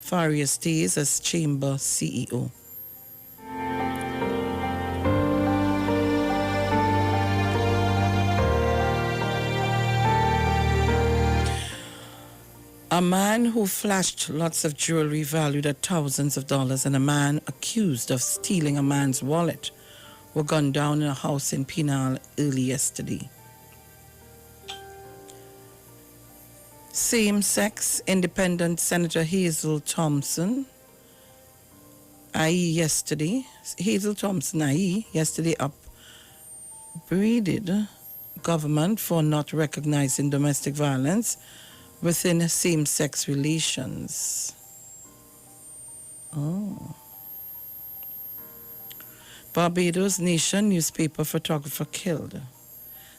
Faria stays as chamber CEO. A man who flashed lots of jewelry valued at thousands of dollars and a man accused of stealing a man's wallet were gunned down in a house in Pinal early yesterday. Same-sex independent Senator Hazel Thompson, yesterday upbraided government for not recognizing domestic violence within same-sex relations. Barbados Nation newspaper photographer killed.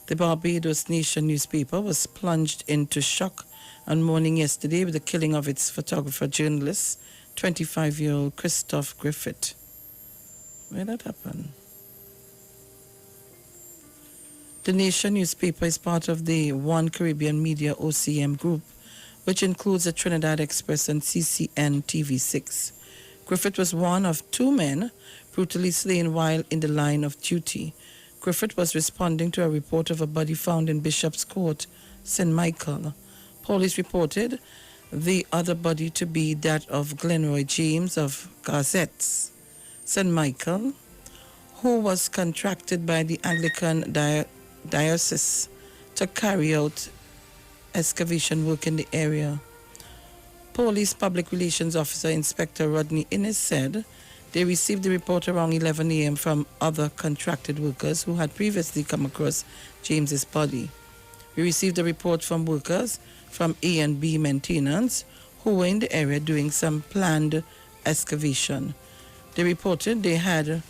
The Barbados Nation newspaper was plunged into shock and mourning yesterday with the killing of its photographer journalist, 25-year-old Christophe Griffith. Where did that happen? The Nation newspaper is part of the One Caribbean Media OCM group, which includes the Trinidad Express and CCN TV6. Griffith was one of two men brutally slain while in the line of duty. Griffith was responding to a report of a body found in Bishop's Court, St. Michael. Police reported the other body to be that of Glenroy James of Gazettes, St. Michael, who was contracted by the Anglican Diocese to carry out excavation work in the area. Police Public Relations Officer Inspector Rodney Innes said they received the report around 11 a.m. from other contracted workers who had previously come across James's body. We received a report from workers from A&B Maintenance who were in the area doing some planned excavation. They reported they had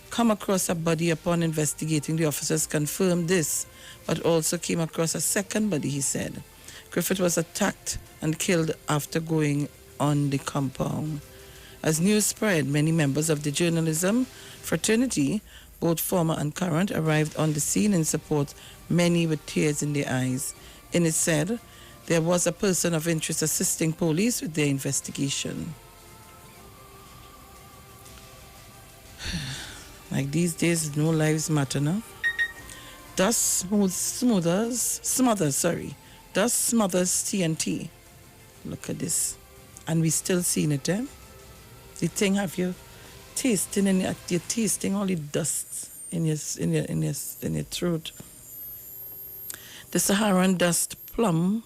come across a body. Upon investigating, the officers confirmed this, but also came across a second body, he said. Griffith was attacked and killed after going on the compound. As news spread, many members of the journalism fraternity, both former and current, arrived on the scene in support, many with tears in their eyes. And it said there was a person of interest assisting police with their investigation. Like these days, no lives matter now. Dust smothers TNT. Look at this. And we still seeing it, eh? The thing have you tasting and you're tasting all the dust in your throat. The Saharan dust plum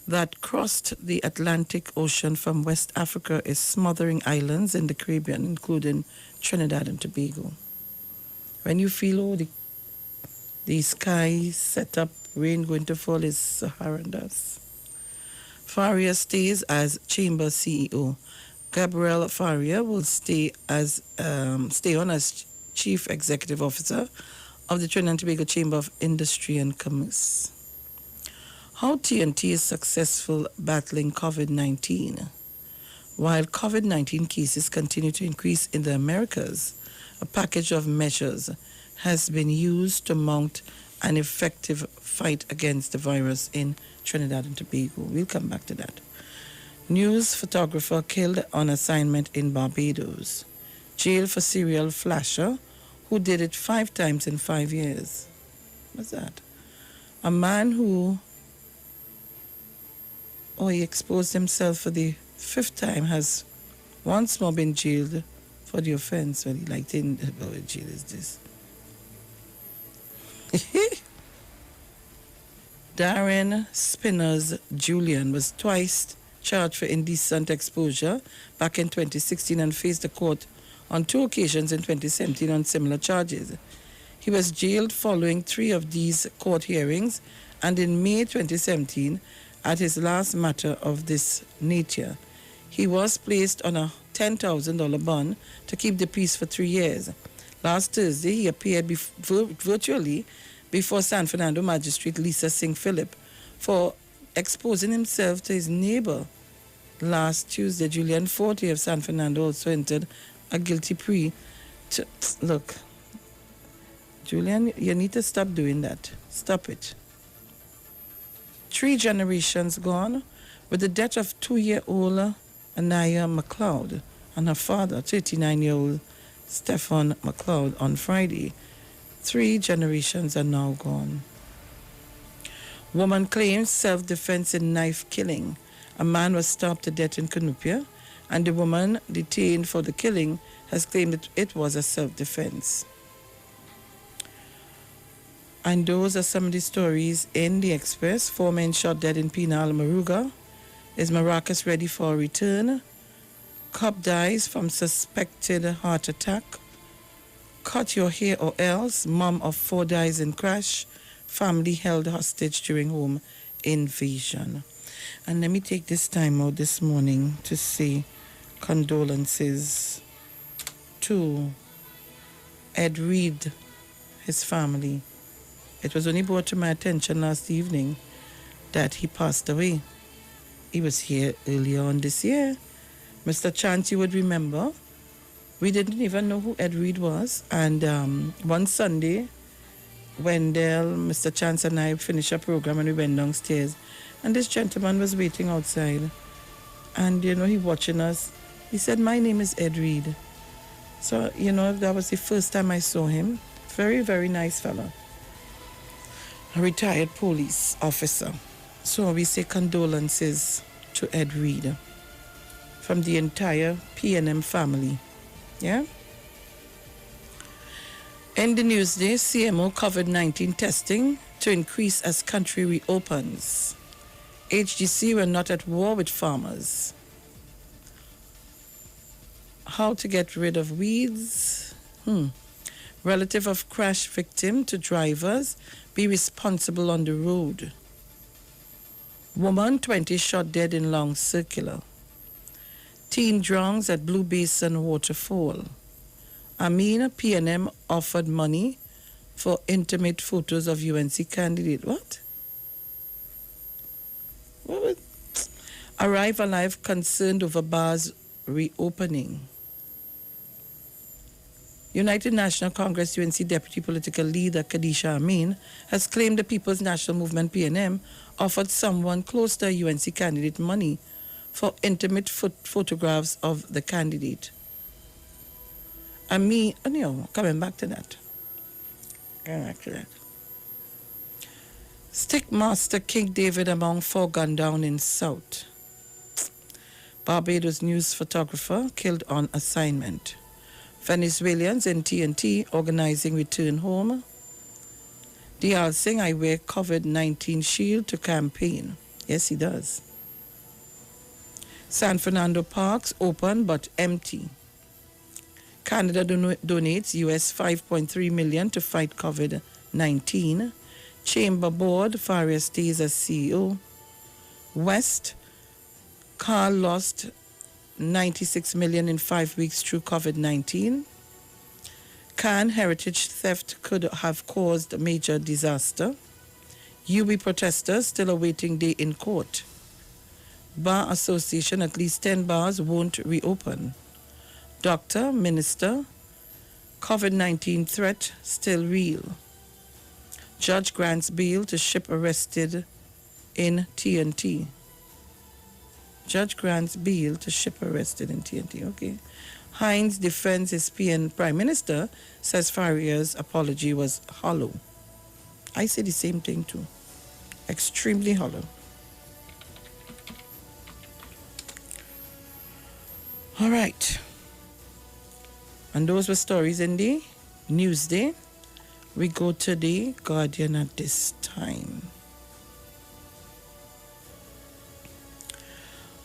that crossed the Atlantic Ocean from West Africa is smothering islands in the Caribbean, including Trinidad and Tobago. When you feel the sky set up, rain going to fall, is Saharan dust. Faria stays as chamber CEO. Gabriel Faria will stay on as Chief Executive Officer of the Trinidad and Tobago Chamber of Industry and Commerce. How TNT is successful battling COVID-19. While COVID-19 cases continue to increase in the Americas, a package of measures has been used to mount an effective fight against the virus in Trinidad and Tobago. We'll come back to that. News photographer killed on assignment in Barbados. Jail for serial flasher who did it 5 times in 5 years. What's that? A man who he exposed himself for the 5th time has once more been jailed for the offense. Well, he liked it. What jail is this? Darren Spinners Julian was twice charged for indecent exposure back in 2016 and faced the court on 2 occasions in 2017 on similar charges. He was jailed following 3 of these court hearings, and in May 2017, at his last matter of this nature, he was placed on a $10,000 bond to keep the peace for 3 years. Last Thursday, he appeared virtually before San Fernando Magistrate Lisa Singh Phillip for exposing himself to his neighbor. Last Tuesday, Julian Forte of San Fernando also entered a guilty plea to... Look, Julian, you need to stop doing that. Stop it. 3 generations gone with the death of 2-year-old Anaya McLeod, and her father, 39-year-old Stefan McLeod, on Friday. 3 generations are now gone. Woman claims self-defense in knife killing. A man was stabbed to death in Cunupia, and the woman detained for the killing has claimed that it was a self-defense. And those are some of the stories in the Express. 4 men shot dead in Penal, Maruga. Is Maracas ready for a return? Cop dies from suspected heart attack. Cut your hair or else. Mom of 4 dies in crash. Family held hostage during home invasion. And let me take this time out this morning to say condolences to Ed Reed, his family. It was only brought to my attention last evening that he passed away. He was here earlier on this year. Mr. Chance, you would remember, we didn't even know who Ed Reed was. And one Sunday, when Mr. Chance and I finished a program and we went downstairs, and this gentleman was waiting outside. And, he watching us. He said, "My name is Ed Reed." So, that was the first time I saw him. Very, very nice fellow. A retired police officer. So we say condolences to Ed Reed from the entire PNM family. Yeah? In the news day, CMO COVID-19 testing to increase as country reopens. HGC were not at war with farmers. How to get rid of weeds? Relative of crash victim to drivers be responsible on the road. Woman 20 shot dead in Long Circular. Teen drowns at Blue Basin waterfall. PNM offered money for intimate photos of UNC candidate. What was... Arrive alive concerned over bars reopening. United National Congress UNC Deputy Political Leader Khadisha Amin has claimed the People's National Movement PNM offered someone close to a UNC candidate money for intimate photographs of the candidate. Coming back to that. Stickmaster King David among 4 gunned down in South. Barbados news photographer killed on assignment. Venezuelans in TNT organizing return home. D.R. Singh, Iwer COVID-19 shield to campaign. Yes, he does. San Fernando parks open but empty. Canada donates US $5.3 million to fight COVID-19. Chamber board, Faria stays as CEO. West, Carl lost $96 million in 5 weeks through COVID-19. Can heritage theft could have caused a major disaster. UB protesters still awaiting day in court. Bar Association, at least 10 bars won't reopen. Doctor, minister, COVID-19 threat still real. Judge grants bail to ship arrested in TNT. Judge grants bail to ship arrested in TNT. Okay. Hines defends his PN Prime Minister, says Faria's apology was hollow. I say the same thing too. Extremely hollow. All right. And those were stories in the Newsday. We go to the Guardian at this time.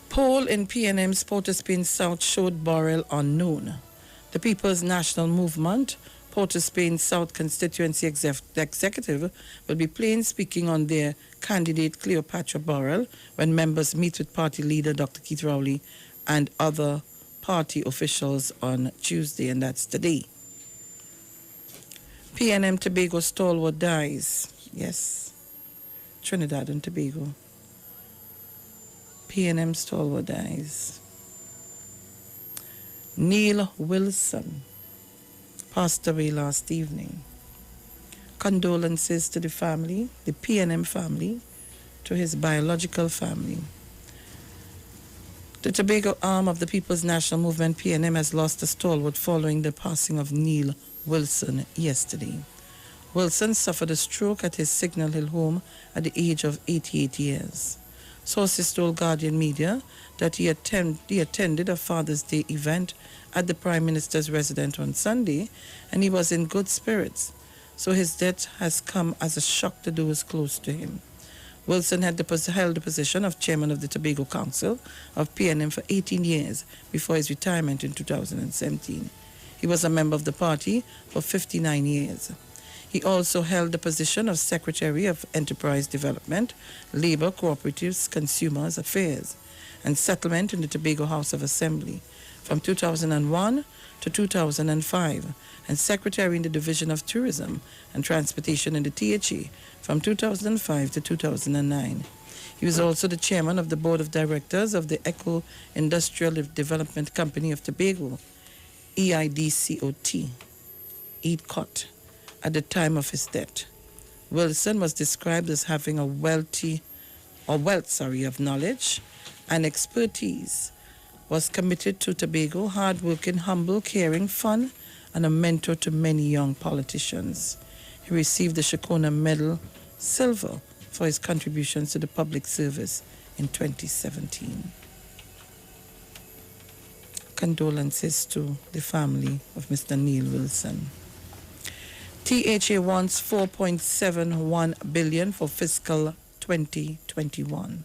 Poll in PNM's Port of Spain South showed Borrell unknown. The People's National Movement, Port of Spain South constituency executive, will be plain speaking on their candidate Cleopatra Borrell when members meet with party leader Dr. Keith Rowley and other party officials on Tuesday, and that's today. PNM Tobago stalwart dies. Yes, Trinidad and Tobago. PNM stalwart dies. Neil Wilson passed away last evening. Condolences to the family, the PNM family, to his biological family. The Tobago arm of the People's National Movement, PNM, has lost a stalwart following the passing of Neil Wilson yesterday. Wilson suffered a stroke at his Signal Hill home at the age of 88 years. Sources told Guardian Media that he attended a Father's Day event at the Prime Minister's residence on Sunday, and he was in good spirits, so his death has come as a shock to those close to him. Wilson held the position of chairman of the Tobago Council of PNM for 18 years before his retirement in 2017. He was a member of the party for 59 years. He also held the position of Secretary of Enterprise Development, Labour, Cooperatives, Consumers Affairs, and Settlement in the Tobago House of Assembly from 2001 to 2005, and Secretary in the Division of Tourism and Transportation in the THE from 2005 to 2009. He was also the chairman of the Board of Directors of the Eco Industrial Development Company of Tobago, EIDCOT, at the time of his death. Wilson was described as having a wealth of knowledge and expertise, was committed to Tobago, hardworking, humble, caring, fun, and a mentor to many young politicians. He received the Shakona Medal Silver for his contributions to the public service in 2017. Condolences to the family of Mr. Neil Wilson. THA wants $4.71 billion for fiscal 2021.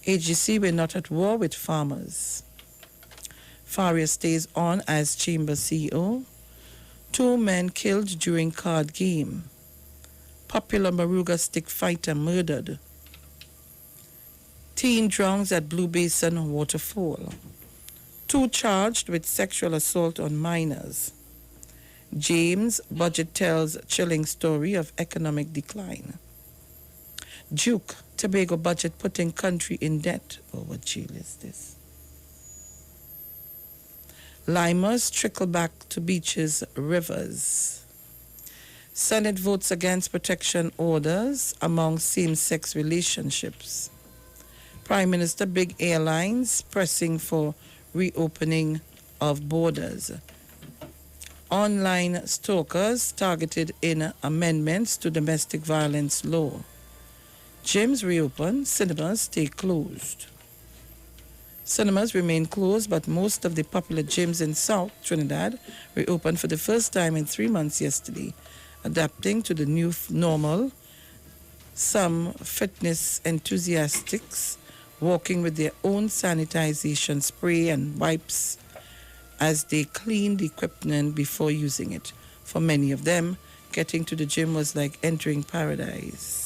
AGC, we're not at war with farmers. Faria stays on as Chamber CEO. 2 men killed during card game. Popular Maruga stick fighter murdered. Teen drowns at Blue Basin waterfall. 2 charged with sexual assault on minors. James budget tells chilling story of economic decline. Duke, Tobago budget putting country in debt. Oh, what jail is this? Limers trickle back to beaches, rivers. Senate votes against protection orders among same-sex relationships. Prime Minister, big airlines pressing for reopening of borders. Online stalkers targeted in amendments to domestic violence law. Gyms reopen, cinemas stay closed. Cinemas remain closed, but most of the popular gyms in South Trinidad reopened for the first time in 3 months yesterday, adapting to the new normal. Some fitness enthusiasts walking with their own sanitization spray and wipes as they cleaned the equipment before using it. For many of them, getting to the gym was like entering paradise.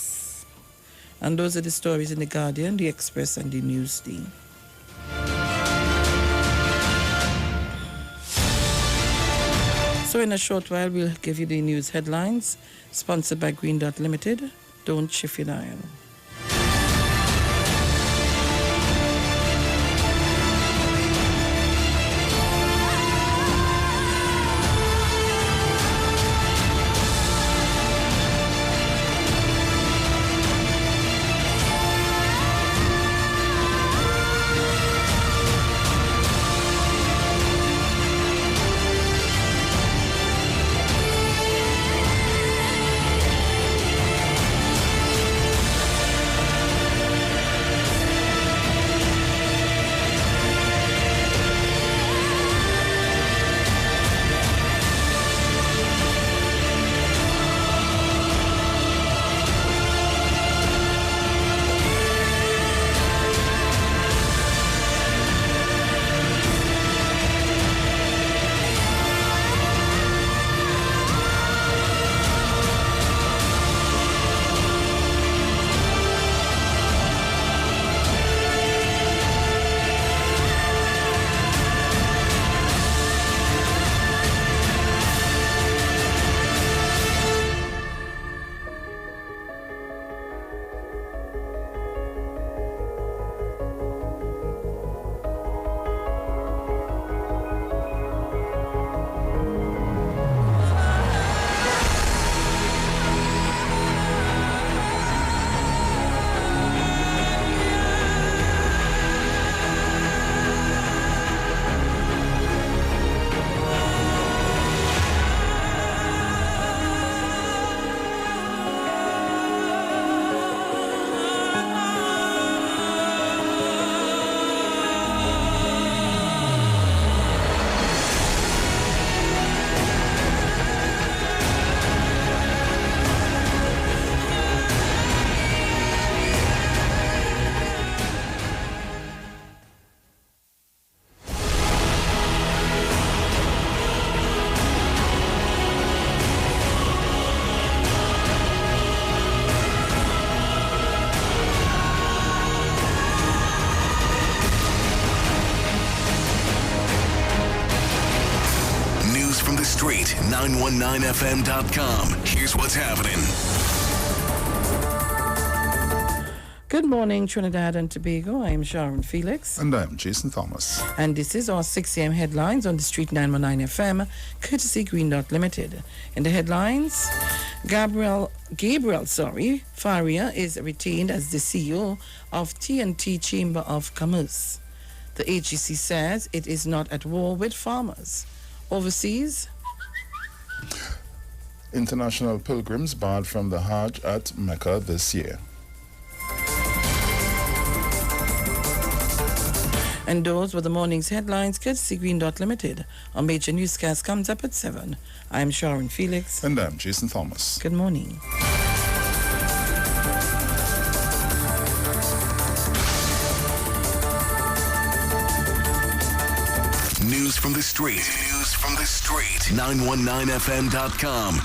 And those are the stories in The Guardian, The Express, and The Newsday. So in a short while, we'll give you the news headlines, sponsored by Green Dot Limited. Don't shift your dial. 919fm.com. Here's what's happening. Good morning, Trinidad and Tobago. I'm Sharon Felix. And I'm Jason Thomas. And this is our 6 a.m. headlines on the Street 919 FM, courtesy Green Dot Limited. In the headlines, Gabriel Faria is retained as the CEO of TNT Chamber of Commerce. The HEC says it is not at war with farmers. Overseas, international pilgrims barred from the Hajj at Mecca this year. And those were the morning's headlines, courtesy Green Dot Limited. Our major newscast comes up at 7. I'm Sharon Felix. And I'm Jason Thomas. Good morning. News from the street. 919fm.com.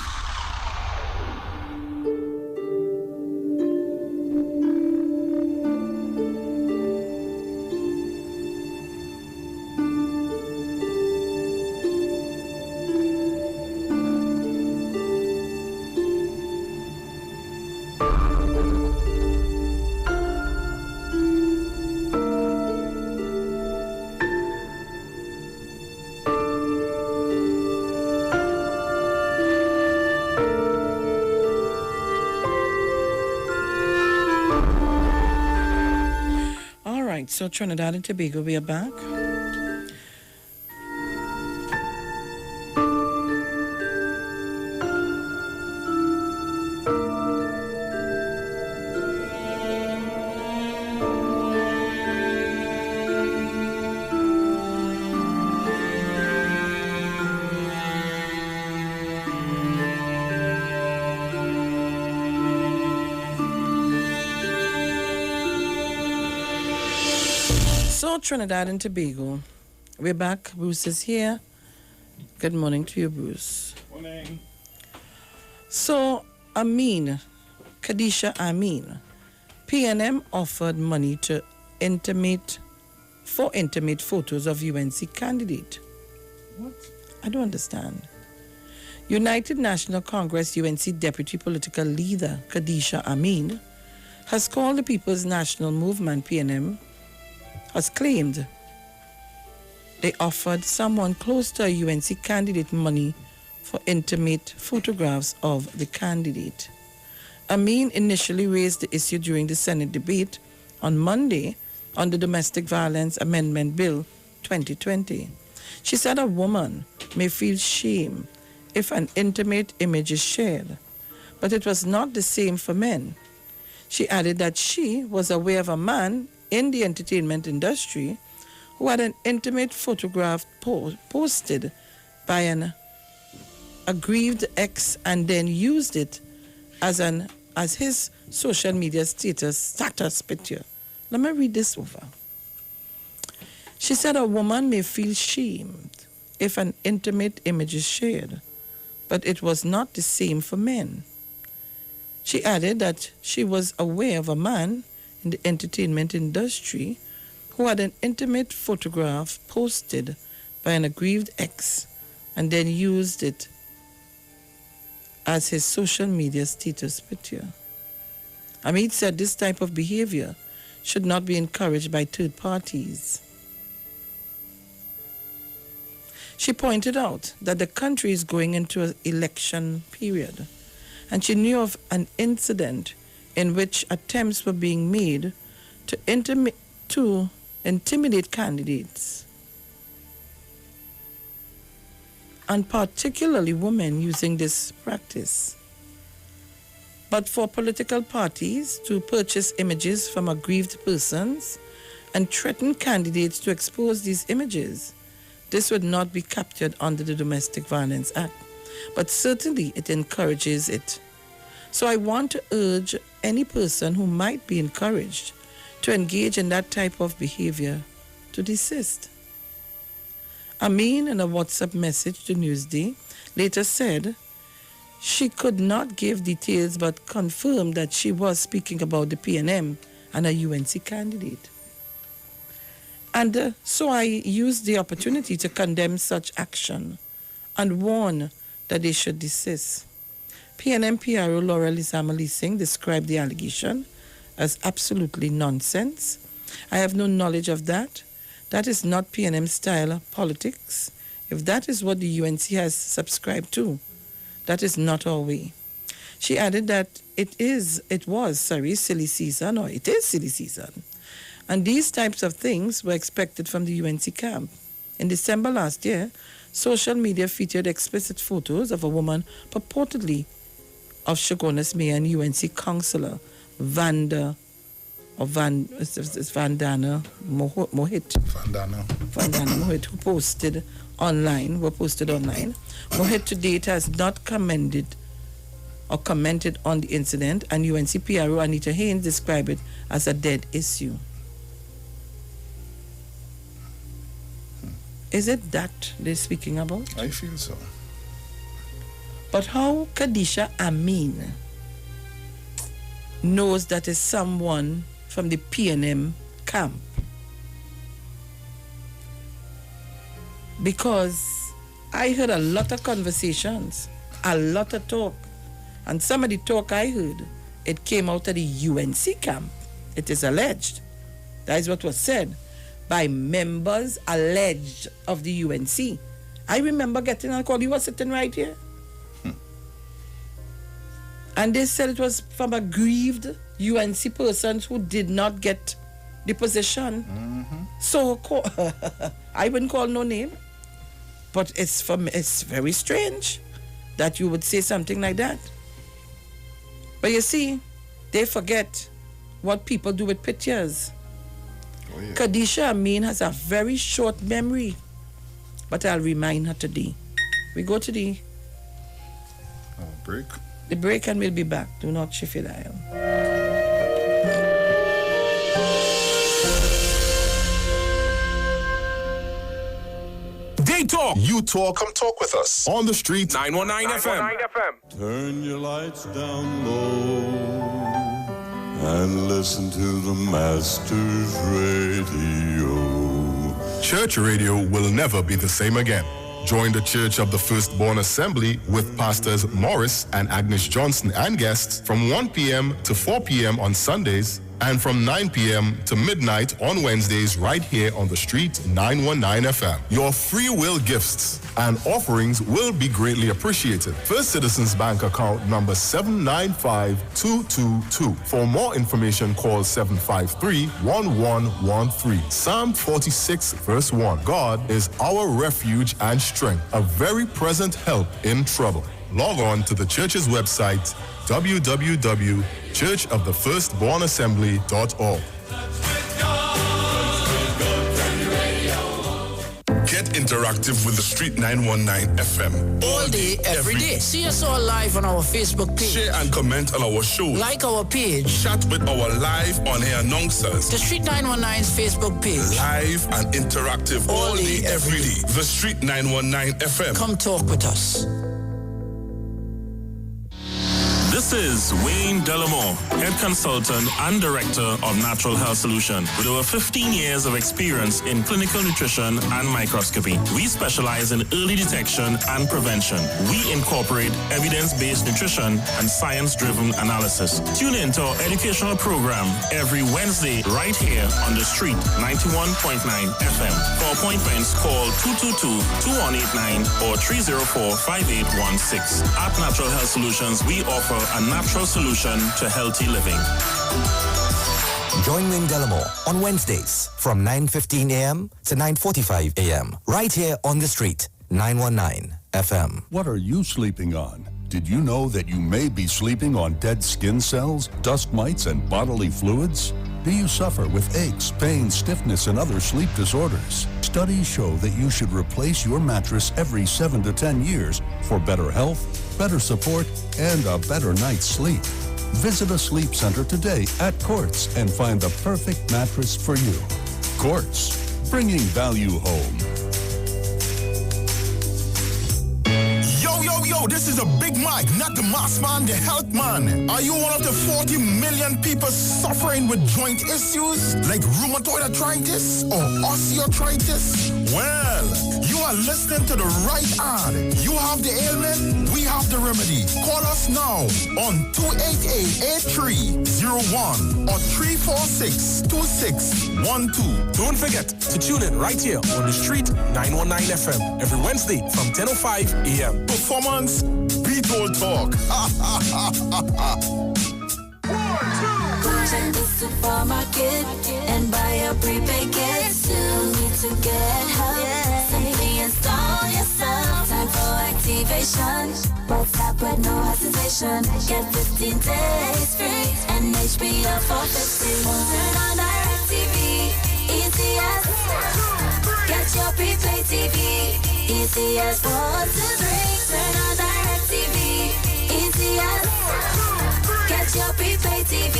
So Trinidad and Tobago, we are back. Trinidad and Tobago. We're back. Bruce is here. Good morning to you, Bruce. Morning. So, Kadisha Amin, PNM offered money to intimate photos of UNC candidate. What? I don't understand. United National Congress UNC Deputy Political Leader Kadisha Amin has called the People's National Movement, PNM, has claimed they offered someone close to a UNC candidate money for intimate photographs of the candidate. Amin initially raised the issue during the Senate debate on Monday on the Domestic Violence Amendment Bill 2020. She said a woman may feel shame if an intimate image is shared, but it was not the same for men. She added that she was aware of a man in the entertainment industry who had an intimate photograph posted by an aggrieved ex and then used it as his social media status picture. Let me read this over. She said a woman may feel shamed if an intimate image is shared, but it was not the same for men. She added that she was aware of a man in the entertainment industry who had an intimate photograph posted by an aggrieved ex and then used it as his social media status picture. Amit said this type of behavior should not be encouraged by third parties. She pointed out that the country is going into an election period, and she knew of an incident in which attempts were being made to intimidate candidates, and particularly women using this practice. But for political parties to purchase images from aggrieved persons and threaten candidates to expose these images, this would not be captured under the Domestic Violence Act, but certainly it encourages it. So I want to urge any person who might be encouraged to engage in that type of behavior to desist. Amin, in a WhatsApp message to Newsday, later said she could not give details but confirmed that she was speaking about the PNM and a UNC candidate. And so I used the opportunity to condemn such action and warn that they should desist. PNM PRO Laura Lizama Singh described the allegation as absolutely nonsense. I have no knowledge of that. That is not PNM style politics. If that is what the UNC has subscribed to, that is not our way. She added that it is silly season. And these types of things were expected from the UNC camp. In December last year, social media featured explicit photos of a woman purportedly of Shogunas Mayor and UNC councillor Vandana Mohit, who posted online. Mohit to date has not commented on the incident, and UNC PRO Anita Haynes described it as a dead issue. Is it that they're speaking about? I feel so. But how Khadijah Amin knows that is someone from the PNM camp? Because I heard a lot of conversations, a lot of talk, and some of the talk I heard, it came out of the UNC camp. It is alleged. That is what was said by members alleged of the UNC. I remember getting a call. You were sitting right here. And they said it was from a grieved UNC person who did not get the position. So I wouldn't call no name, but it's very strange that you would say something like that. But you see, they forget what people do with pictures. Oh, yeah. Khadijah Amin has a very short memory, but I'll remind her today. We go to the Break. The break and we'll be back. Do not shift your dial. They talk. You talk. Come talk with us. On the street. 919 FM. Turn your lights down low and listen to the Master's Radio. Church radio will never be the same again. Join the Church of the Firstborn Assembly with Pastors Morris and Agnes Johnson and guests from 1 p.m. to 4 p.m. on Sundays and from 9 p.m. to midnight on Wednesdays right here on the street 919 FM. Your free will gifts and offerings will be greatly appreciated. First Citizens Bank account number 795222. For more information, call 753-1113. Psalm 46 verse 1. God is our refuge and strength, a very present help in trouble. Log on to the church's website, www.churchofthefirstbornassembly.org. Get interactive with the Street 919 FM. All day, every day. See us all live on our Facebook page. Share and comment on our show. Like our page. Chat with our live on-air announcers. The Street 919's Facebook page. Live and interactive all day, every day. The Street 919 FM. Come talk with us. This is Wayne Delamore, Head Consultant and Director of Natural Health Solution. With over 15 years of experience in clinical nutrition and microscopy, we specialize in early detection and prevention. We incorporate evidence-based nutrition and science-driven analysis. Tune in to our educational program every Wednesday right here on the street, 91.9 FM. For appointments, call 222-2189 or 304-5816. At Natural Health Solutions, we offer a natural solution to healthy living. Join Wayne Delamore on Wednesdays from 9:15 a.m. to 9:45 a.m. right here on the street, 919 FM. What are you sleeping on? Did you know that you may be sleeping on dead skin cells, dust mites, and bodily fluids? Do you suffer with aches, pain, stiffness, and other sleep disorders? Studies show that you should replace your mattress every 7 to 10 years for better health, better support, and a better night's sleep. Visit a sleep center today at Quartz and find the perfect mattress for you. Quartz, bringing value home. Yo, this is a Big Mike, not the mass man, the health man. Are you one of the 40 million people suffering with joint issues like rheumatoid arthritis or osteoarthritis? Well, you are listening to the right ad. You have the ailment, we have the remedy. Call us now on 288-8301 or 346-2612. Don't forget to tune in right here on the street 919 FM every Wednesday from 10:05 a.m. Performance, beat all talk. Check the supermarket and buy a prepaid kit. Still need to get help. Simply install yourself. Time for activation. WhatsApp with no hesitation. Get 15 days free and HBO for 50. Turn on Direct TV. ECS. Get your prepaid TV. ECS 4 to 3. Turn on Direct TV. ECS. Get your prepaid TV.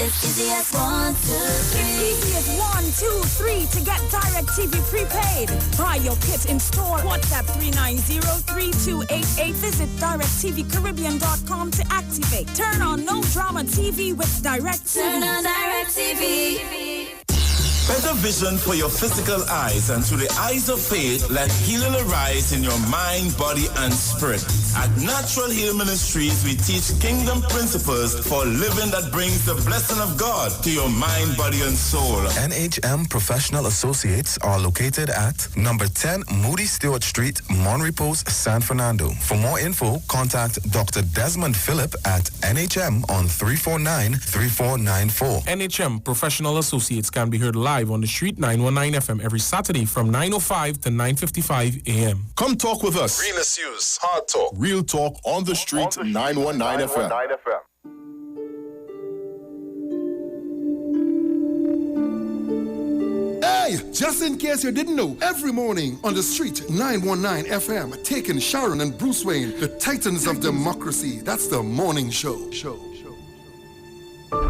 It's easy as 1, 2, 3. Easy as 1, 2, 3 to get Direct TV prepaid. Buy your kit in store. WhatsApp 390-3288. Visit directtvcaribbean.com to activate. Turn on No Drama TV with Direct TV. Turn on Direct TV. Better vision for your physical eyes, and through the eyes of faith, let healing arise in your mind, body, and spirit. At Natural Heal Ministries, we teach kingdom principles for living that brings the blessing of God to your mind, body, and soul. NHM Professional Associates are located at number 10 Moody Stewart Street, Monrepos, San Fernando. For more info, contact Dr. Desmond Phillip at NHM on 349-3494. NHM Professional Associates can be heard live on the street 919 FM every Saturday from 9:05 to 9:55 a.m. Come talk with us. Realest news, hard talk. Real talk on the street, 919 FM. Hey, just in case you didn't know, every morning on the street 919 FM, taking Sharon and Bruce Wayne, the titans of democracy. That's the morning show.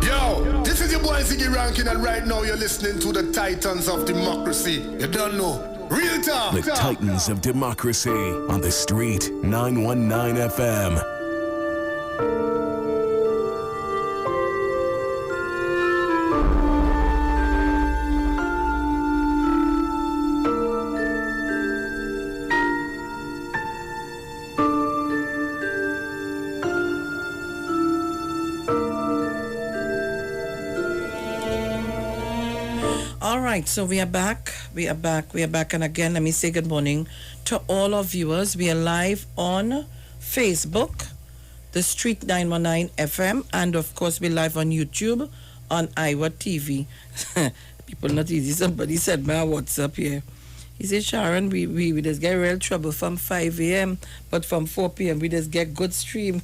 Yo, this is your boy Ziggy Rankin, and right now you're listening to the Titans of Democracy. You don't know. Real talk. The Titans of Democracy on the street 919 FM. All right, so we are back. And again, let me say good morning to all our viewers. We are live on Facebook, the Street 919 FM, and of course, we're live on YouTube on Iwer TV. People not easy. Somebody said my WhatsApp here. He said, Sharon, we just get real trouble from 5 a.m., but from 4 p.m. we just get good stream.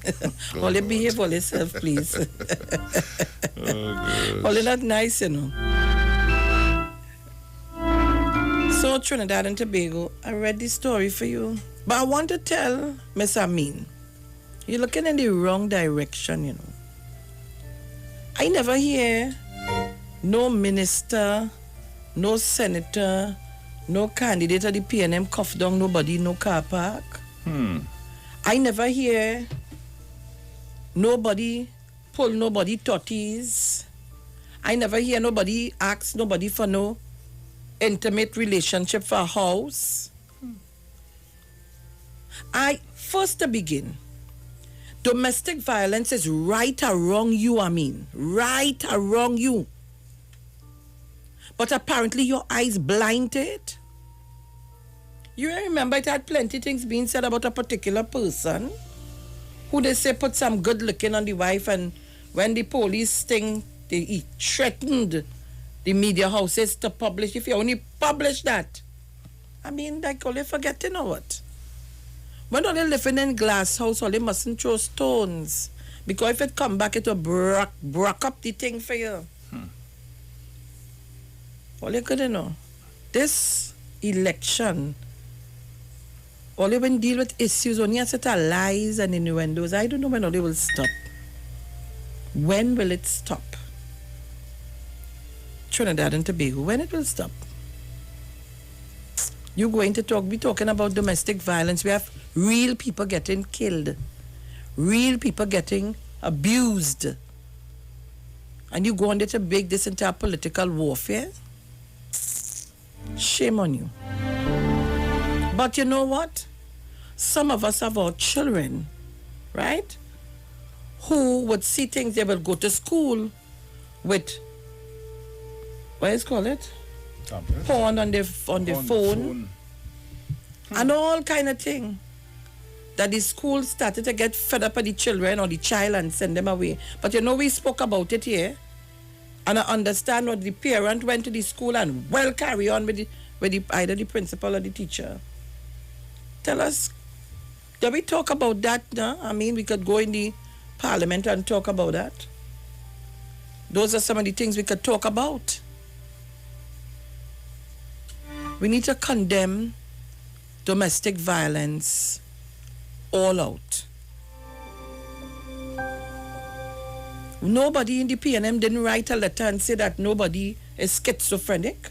Only behave all yourself, please. Only not nice, you know. So Trinidad and Tobago, I read this story for you. But I want to tell Miss Amin, you're looking in the wrong direction, you know. I never hear no minister, no senator, no candidate of the PNM cuff down nobody, no car park. I never hear nobody pull nobody totties. I never hear nobody ask nobody for no intimate relationship for a house. I first to begin, domestic violence is right or wrong you, I mean. Right or wrong you. But apparently your eyes blinded. You remember it had plenty things being said about a particular person who they say put some good looking on the wife, and when the police he threatened the media houses to publish. If you only publish that, I mean, like, only forgetting or what? When only living in glass house, only mustn't throw stones. Because if it come back, it will break up the thing for you. All you could know. This election, only when deal with issues, only a set of lies and innuendos. I don't know when only will stop. When will it stop? Trinidad and Tobago, when it will stop? You're going to be talking about domestic violence. We have real people getting killed, real people getting abused, and you go on there to bake this entire political warfare? Shame on you. But you know what? Some of us have our children, right? Who would see things, they will go to school with, what is it called? Porn on the phone. And all kind of thing. That the school started to get fed up with the children or the child and send them away. But you know, we spoke about it here. And I understand what the parent went to the school and well carry on with either the principal or the teacher. Tell us, do we talk about that now? I mean, we could go in the parliament and talk about that. Those are some of the things we could talk about. We need to condemn domestic violence all out. Nobody in the PNM didn't write a letter and say that nobody is schizophrenic.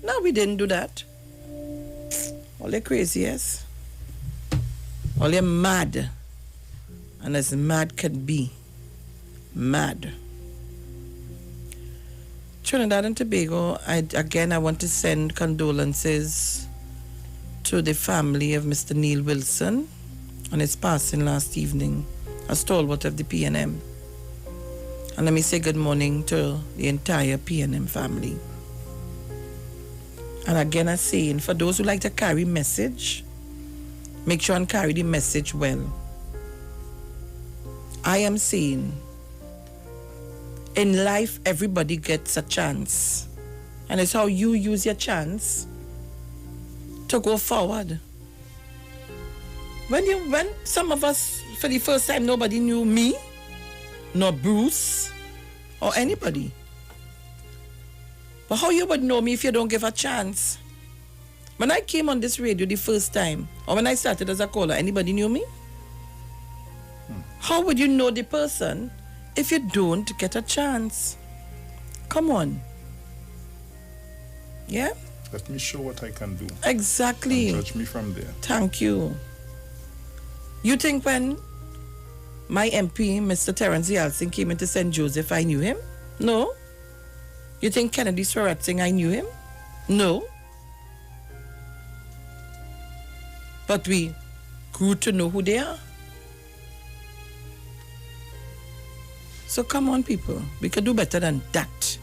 No, we didn't do that. All they crazy, yes. All they mad. And as mad can be. Mad. Trinidad and Tobago, I want to send condolences to the family of Mr. Neil Wilson on his passing last evening, a stalwart of the PNM. And let me say good morning to the entire PNM family. And again, I'm saying, for those who like to carry message, make sure and carry the message well. I am saying, in life, everybody gets a chance. And it's how you use your chance to go forward. When some of us, for the first time, nobody knew me, nor Bruce, or anybody. But how you would know me if you don't give a chance? When I came on this radio the first time, or when I started as a caller, anybody knew me? How would you know the person if you don't get a chance? Come on. Yeah? Let me show what I can do. Exactly. And judge me from there. Thank you. You think when my MP, Mr. Terence Yeltsin, came into St. Joseph, I knew him? No. You think Kennedy Soratzing, I knew him? No. But we grew to know who they are. So come on, people. We could do better than that.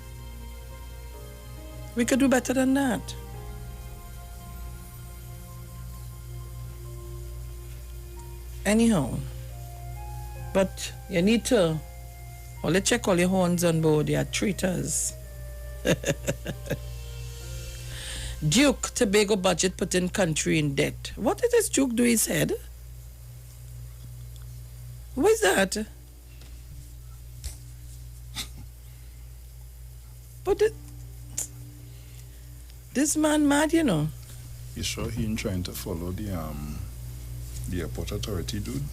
We could do better than that. Anyhow, but you need to only check all your horns on board. They are traitors. Duke, Tobago budget putting country in debt. What did this Duke do his head? What is that? But this man mad, you know. You sure he ain't trying to follow the airport authority, dude?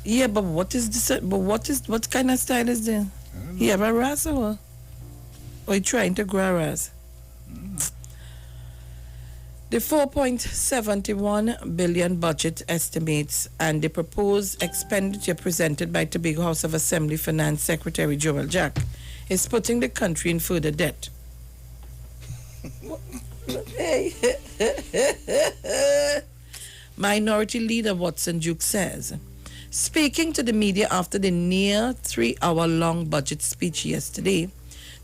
Yeah, but what is this? But what kind of style is this? He have a ras or he trying to grow a ras? The 4.71 billion budget estimates and the proposed expenditure presented by Tobago House of Assembly Finance Secretary Joel Jack is putting the country in further debt. Hey. Minority Leader Watson Duke says, speaking to the media after the near 3-hour-long budget speech yesterday,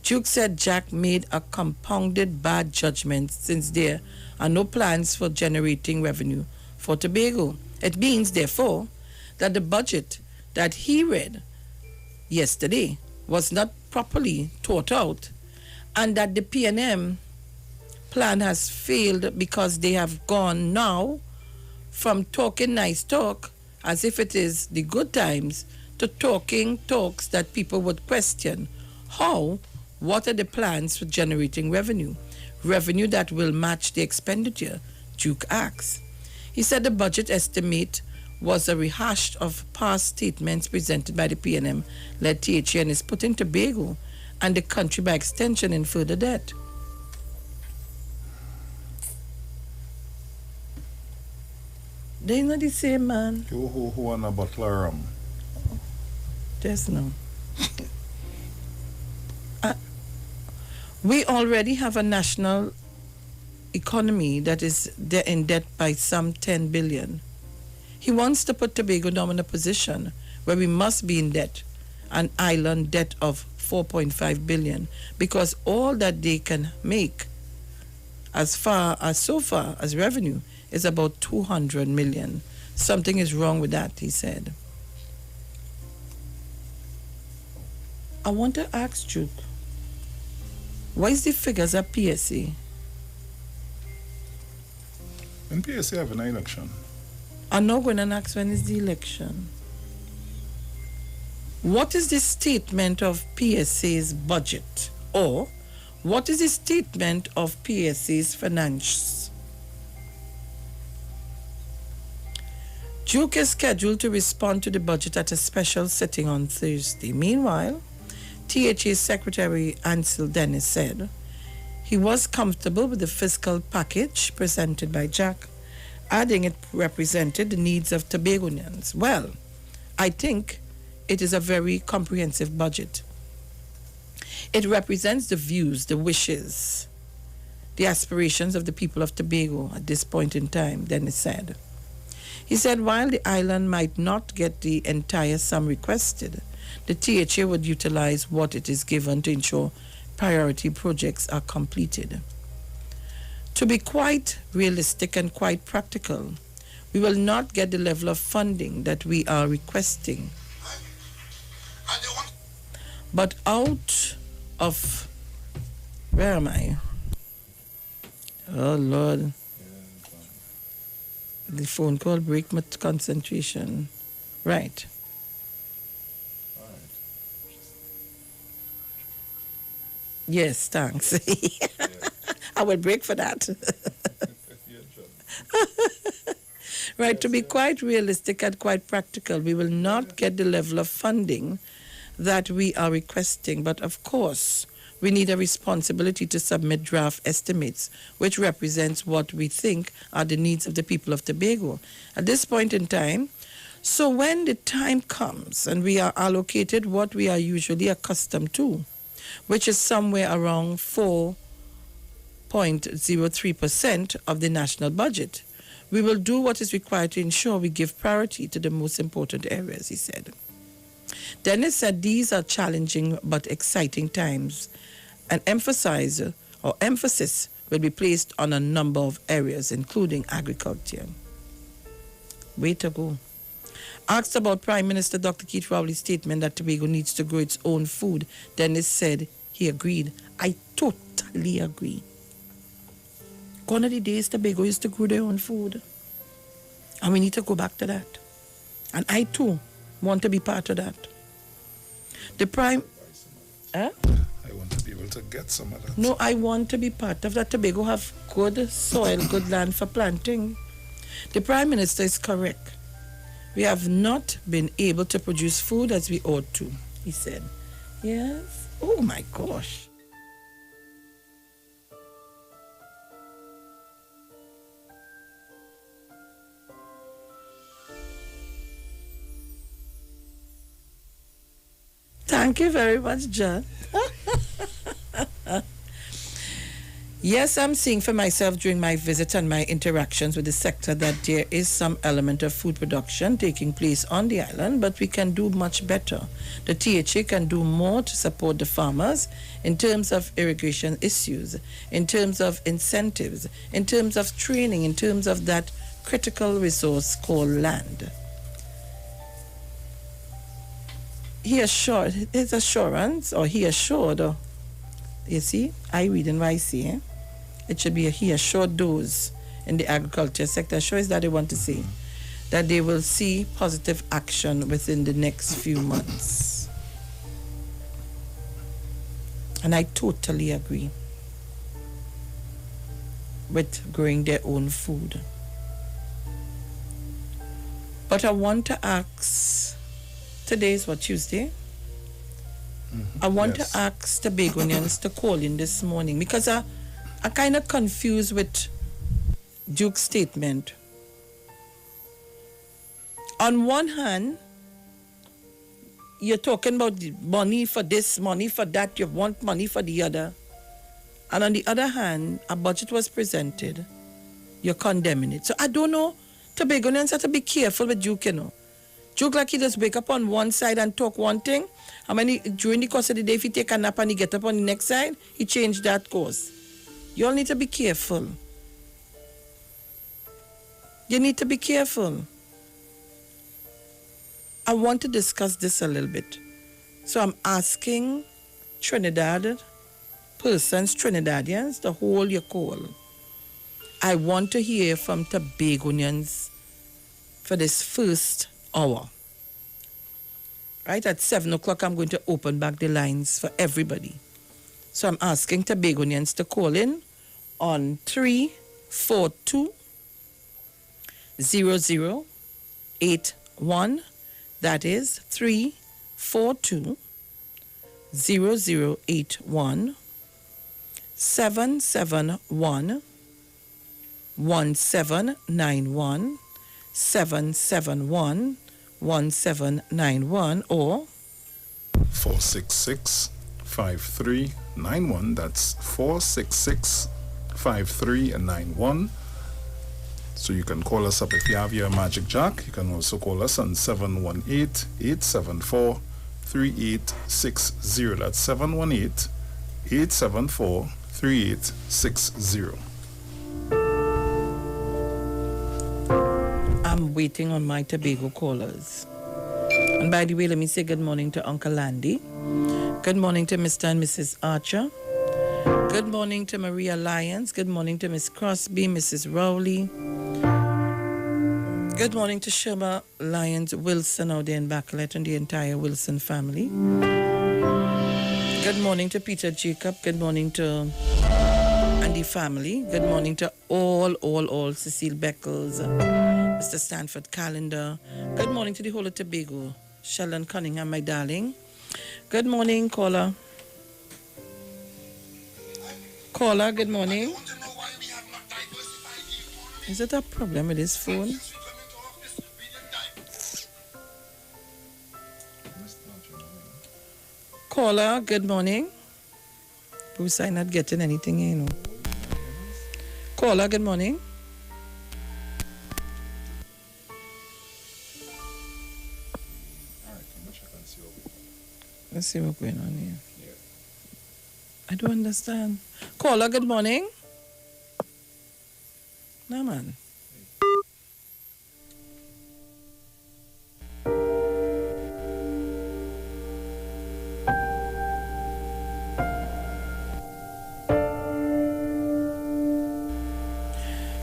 Duke said Jack made a compounded bad judgment since there are no plans for generating revenue for Tobago. It means, therefore, that the budget that he read yesterday was not properly thought out and that the PNM plan has failed because they have gone now from talking nice talk as if it is the good times to talking talks that people would question. What are the plans for generating revenue? Revenue that will match the expenditure, Duke asks. He said the budget estimate was a rehash of past statements presented by the PNM-led THA and is putting Tobago and the country by extension in further debt. They not the same, man. Who want a bottle of rum? There's no. We already have a national economy that is in debt by some 10 billion. He wants to put Tobago now in a position where we must be in debt, an island debt of 4.5 billion, because all that they can make so far as revenue is about 200 million. Something is wrong with that, he said. I want to ask Duke, why is the figures at PSA? When PSA have an election? I'm not going to ask when is the election. What is the statement of PSA's budget? Or what is the statement of PSA's finance? Duke is scheduled to respond to the budget at a special sitting on Thursday. Meanwhile, THA Secretary Ansel Dennis said he was comfortable with the fiscal package presented by Jack, adding it represented the needs of Tobagonians. Well, I think it is a very comprehensive budget. It represents the views, the wishes, the aspirations of the people of Tobago at this point in time, Dennis said. He said while the island might not get the entire sum requested, the THA would utilize what it is given to ensure priority projects are completed. To be quite realistic and quite practical, we will not get the level of funding that we are requesting. But out of, where am I? Oh Lord. The phone call break my concentration. Right. Yes, thanks. I will break for that. Right, to be quite realistic and quite practical, we will not get the level of funding that we are requesting, but of course, we need a responsibility to submit draft estimates, which represents what we think are the needs of the people of Tobago at this point in time. So when the time comes and we are allocated what we are usually accustomed to, which is somewhere around 4.03% of the national budget, we will do what is required to ensure we give priority to the most important areas, he said. Dennis said these are challenging but exciting times, and emphasis will be placed on a number of areas, including agriculture. Way to go. Asked about Prime Minister Dr. Keith Rowley's statement that Tobago needs to grow its own food, Dennis said he agreed. I totally agree. Gone are the days Tobago used to grow their own food. And we need to go back to that. And I too want to be part of that. The Prime... Huh? I want to be able to get some of that. No, I want to be part of that. Tobago have good soil, good land for planting. The Prime Minister is correct. We have not been able to produce food as we ought to, he said. Yes? Oh my gosh. Thank you very much, John. Yes, I'm seeing for myself during my visit and my interactions with the sector that there is some element of food production taking place on the island, but we can do much better. The THA can do more to support the farmers in terms of irrigation issues, in terms of incentives, in terms of training, in terms of that critical resource called land. He assured, his assurance, or he assured, you see, I read in what I see, eh? It should be he assured those in the agriculture sector, sure is that they want to see, that they will see positive action within the next few months. And I totally agree with growing their own food. But I want to ask, today is what, Tuesday? I want to ask the Tobagonians to call in this morning because I'm kind of confused with Duke's statement. On one hand, you're talking about the money for this, money for that, you want money for the other. And on the other hand, a budget was presented. You're condemning it. So I don't know. Tobagonians have to be careful with Duke, you know. Duke like he just wake up on one side and talk one thing. And when during the course of the day, if he take a nap and he get up on the next side, he change that course. You all need to be careful. You need to be careful. I want to discuss this a little bit. So I'm asking Trinidadians, Trinidadians, to hold your call. I want to hear from Tobagonians for this first hour. Right at 7 o'clock, I'm going to open back the lines for everybody. So I'm asking Tobagonians to call in on 342-0081. That is 342-0081 771 1791 771 1791 or 466-5391. That's 466-5391. So you can call us up if you have your magic jack. You can also call us on 718-874-3860. That's 718-874-3860. I'm waiting on my Tobago callers. And by the way, let me say good morning to Uncle Andy. Good morning to Mr. and Mrs. Archer. Good morning to Maria Lyons. Good morning to Miss Crosby, Mrs. Rowley. Good morning to Shema Lyons Wilson out there in Bacalet and the entire Wilson family. Good morning to Peter Jacob. Good morning to Andy family. Good morning to all Cecile Beckles, Mr. Stanford Calendar. Good morning to the whole of Tobago. Sheldon Cunningham, my darling. Good morning, caller. Caller, good morning. Is it a problem with his phone? Caller, good morning. Bruce, I'm not getting anything, you know. Caller, good morning. Let's see what's going on here. I don't understand. Caller, good morning. No, man.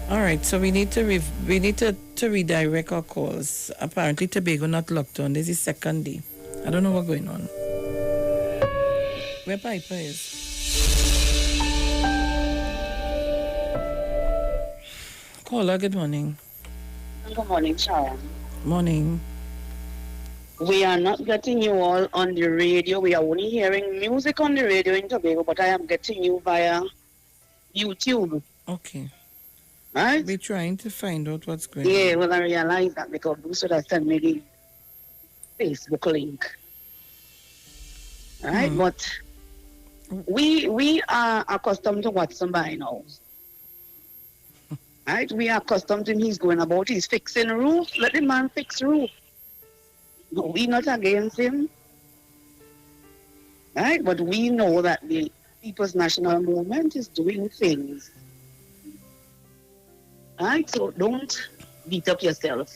All right, so we need to redirect our calls. Apparently, Tobago not locked on. This is second day. I don't know what's going on. Where Piper is? Caller, good morning. Good morning, Sharon. Morning. We are not getting you all on the radio. We are only hearing music on the radio in Tobago, but I am getting you via YouTube. Okay. Right? We're trying to find out what's going on. Yeah, well, I realize that because Bruce would have sent me the Facebook link. Right? But we are accustomed to what somebody knows. Right? We are accustomed to him. He's going about, he's fixing roof. Let the man fix roof. No, we're not against him. Right? But we know that the People's National Movement is doing things. Right? So don't beat up yourself.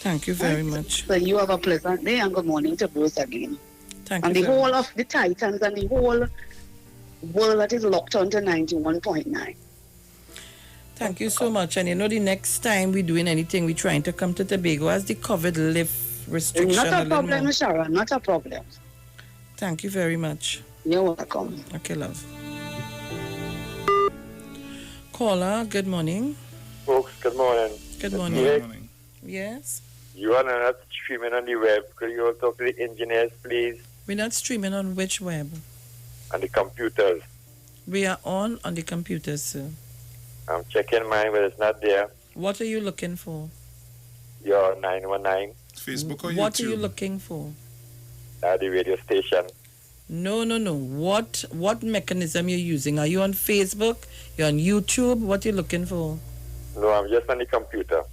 Thank you very much. So you have a pleasant day and good morning to Bruce again. Thank and you. And the whole of the Titans and the whole world that is locked on to 91.9. Thank you so much. And you know, the next time we're doing anything, we're trying to come to Tobago as the COVID lift restriction. Not a problem, Sharon. Not a problem. Thank you very much. You're welcome. Okay, love. Caller, good morning. Folks, good morning. Good morning. Good morning. Yes? You are not streaming on the web. Could you talk to the engineers, please? We're not streaming on which web? On the computers. We are on the computers, sir. I'm checking mine, but it's not there. What are you looking for? Your 919. Facebook or YouTube? What are you looking for? The radio station. No. What mechanism you're using? Are you on Facebook? You're on YouTube? What you looking for? No, I'm just on the computer.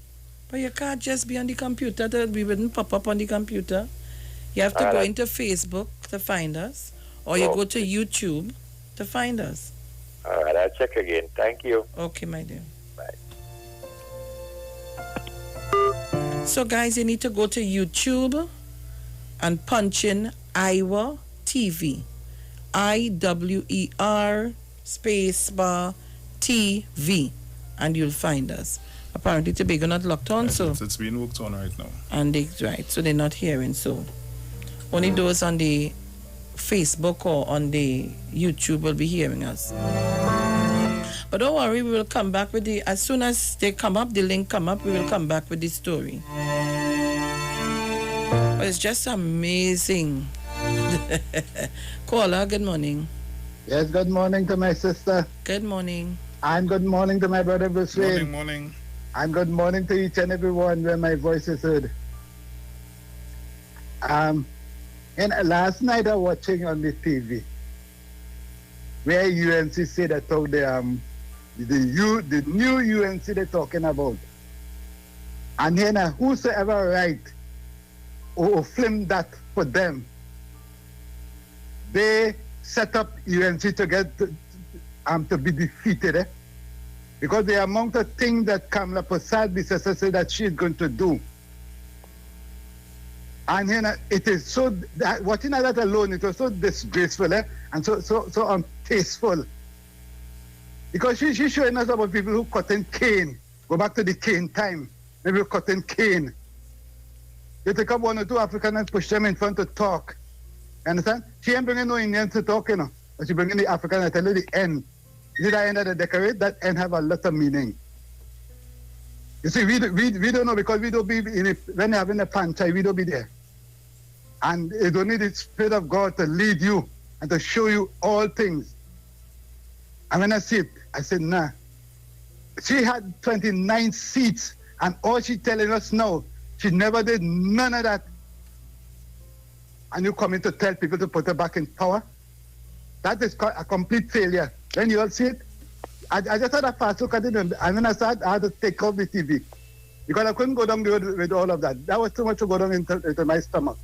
But you can't just be on the computer. We wouldn't pop up on the computer. You have to go into Facebook to find us. Or you go to YouTube to find us. All right, I'll check again. Thank you. Okay, my dear. Bye. So, guys, you need to go to YouTube and punch in Iwer TV. IWER spacebar TV. And you'll find us. Apparently, Tobago not locked on, so... It's being worked on right now. And so they're not hearing, so... Only those on the Facebook or on the YouTube will be hearing us. But don't worry, we will come back with as soon as they come up, the link come up, we will come back with the story. But it's just amazing. Caller, good morning. Yes, good morning to my sister. Good morning. And good morning to my brother Bruce Wayne. Morning. And good morning to each and every one where my voice is heard. And last night I was watching on the TV where UNC said that the new UNC they're talking about. And then whosoever write or film that for them, they set up UNC to get to be defeated. Because the amount of things that Kamala Prasad said that she's going to do. And then it is so, watching that alone, it was so disgraceful and so untasteful. Because she's showing us about people who cutting cane. Go back to the cane time. Maybe cutting cane. They take up 1 or 2 Africans and push them in front to talk. Understand? She ain't bringing no Indians to talk, But she bringing the African and tell you the end. You see that end that they decorate? That end have a lot of meaning. You see, we don't know because we don't be when they're having a panchai, we don't be there. And it's only the Spirit of God to lead you and to show you all things. And when I see it, I said, nah. She had 29 seats, and all she's telling us now, she never did none of that. And you come in to tell people to put her back in power? That is a complete failure. When you all see it, I just had a fast look at it, and when I started, I had to take off the TV. Because I couldn't go down the road with all of that. That was too much to go down into my stomach.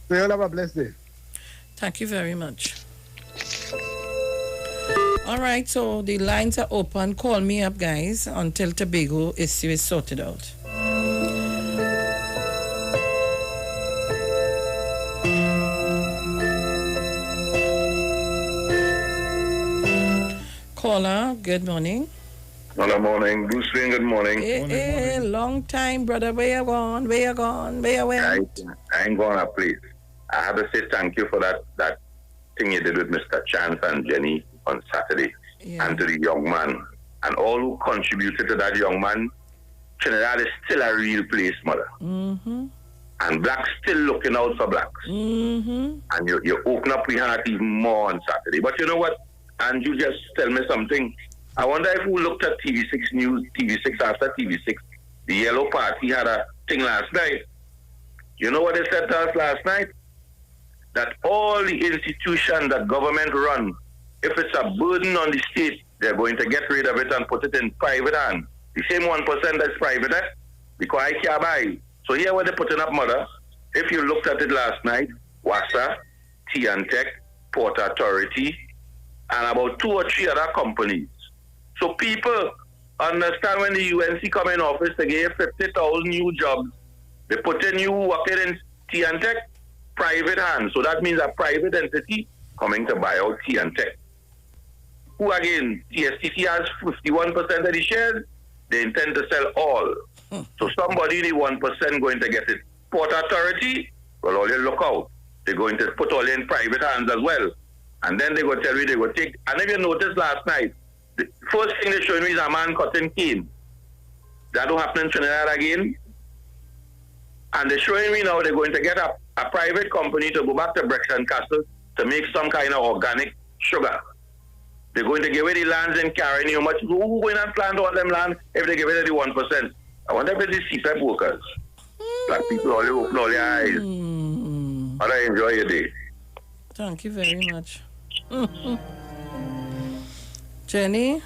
So you all have a blessed day. Thank you very much. All right, so the lines are open. Call me up, guys, until Tobago issue is sorted out. Caller, good morning. Good morning. Bruce Wayne, good morning. Hey, long time, brother. Where you gone? Where you gone? Where you went? I ain't going to please. I have to say thank you for that thing you did with Mr. Chance and Jenny on Saturday. Yeah. And to the young man. And all who contributed to that young man. Trinidad is still a real place, mother. Mm-hmm. And blacks still looking out for blacks. Mm-hmm. And you open up your heart even more on Saturday. But you know what? And you just tell me something. I wonder if we looked at TV6 News, TV6 after TV6, the Yellow Party had a thing last night. You know what they said to us last night? That all the institutions that government run, if it's a burden on the state, they're going to get rid of it and put it in private hands. The same 1% that's private, because I can't buy. So here what they're putting up, mother, if you looked at it last night, WASA, T&Tech, Port Authority, and about 2 or 3 other companies. So people understand when the UNC come in office, they gave 50,000 new jobs. They put in new working in T&Tech, private hands. So that means a private entity coming to buy out T&Tech. Who again, TSTC has 51% of the shares. They intend to sell all. So somebody, the 1% going to get it. Port Authority, well, all you look out. They're going to put all in private hands as well. And then they go tell you they go take. And if you noticed last night, the first thing they showed me is a man cutting cane. That don't happen in Trinidad again. And they're showing me now they're going to get a private company to go back to Brexton Castle to make some kind of organic sugar. They're going to give away the lands in Karen. How much? Who going to plant all them land if they give away the 1%? I wonder if it's the CPEP workers. Black people all open all their eyes. How do I enjoy your day? Thank you very much. Jenny?